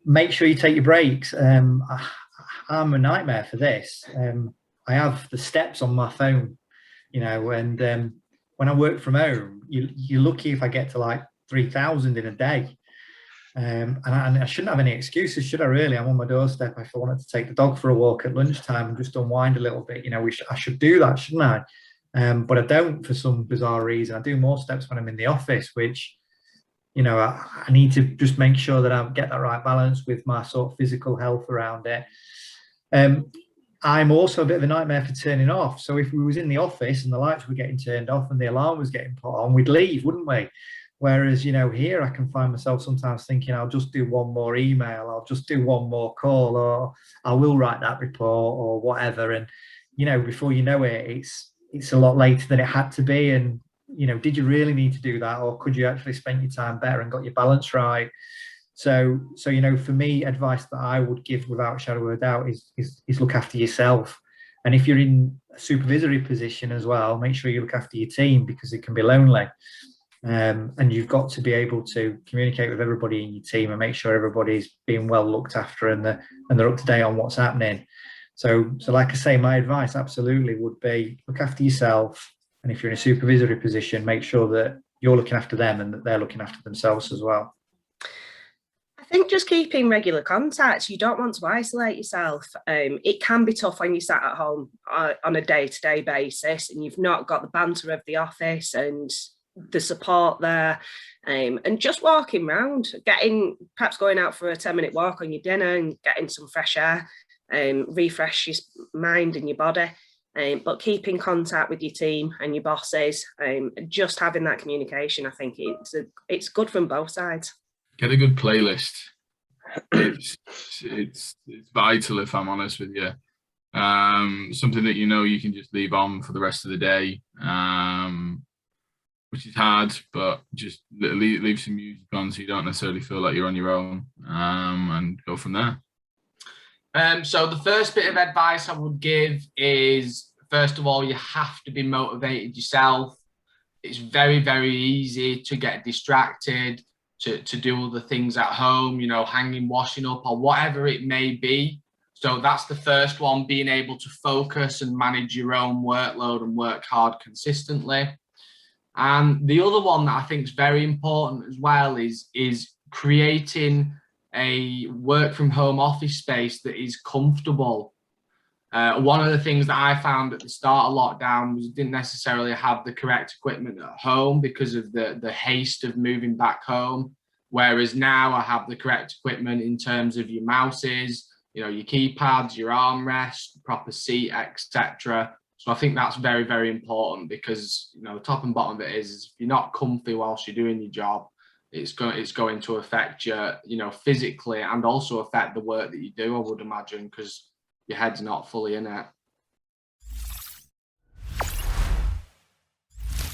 Make sure you take your breaks. I'm a nightmare for this. I have the steps on my phone, and when I work from home, you're lucky if I get to like 3,000 in a day. And I shouldn't have any excuses, should I really? I'm on my doorstep. If I wanted to take the dog for a walk at lunchtime and just unwind a little bit, I should do that, shouldn't I? But I don't for some bizarre reason. I do more steps when I'm in the office, which, I need to just make sure that I get that right balance with my sort of physical health around it. I'm also a bit of a nightmare for turning off. So if we was in the office and the lights were getting turned off and the alarm was getting put on, we'd leave, wouldn't we? Whereas, here I can find myself sometimes thinking, I'll just do one more email, I'll just do one more call, or I will write that report or whatever. And, before you know it, it's a lot later than it had to be. And, did you really need to do that? Or could you actually spend your time better and got your balance right? So for me, advice that I would give without a shadow of a doubt is look after yourself. And if you're in a supervisory position as well, make sure you look after your team, because it can be lonely. And you've got to be able to communicate with everybody in your team and make sure everybody's being well looked after and they're up to date on what's happening. So like I say, my advice absolutely would be look after yourself. And if you're in a supervisory position, make sure that you're looking after them and that they're looking after themselves as well. I think just keeping regular contact. You don't want to isolate yourself. It can be tough when you sat at home on a day-to-day basis and you've not got the banter of the office and the support there, and just walking around, perhaps going out for a 10-minute walk on your dinner and getting some fresh air, refresh your mind and your body. But keeping contact with your team and your bosses, just having that communication, I think it's good from both sides. Get a good playlist. It's vital, if I'm honest with you. Something that you can just leave on for the rest of the day, which is hard, but just leave some music on so you don't necessarily feel like you're on your own, and go from there. So the first bit of advice I would give is, first of all, you have to be motivated yourself. It's very, very easy to get distracted, to do other things at home, hanging washing up or whatever it may be. So that's the first one, being able to focus and manage your own workload and work hard consistently. And the other one that I think is very important as well is creating a work from home office space that is comfortable. One of the things that I found at the start of lockdown was I didn't necessarily have the correct equipment at home because of the haste of moving back home. Whereas now I have the correct equipment in terms of your mouses, your keypads, your armrest, proper seat, etc. So I think that's very, very important, because the top and bottom of it is if you're not comfy whilst you're doing your job, it's going to affect you, physically, and also affect the work that you do, I would imagine, because your head's not fully in it.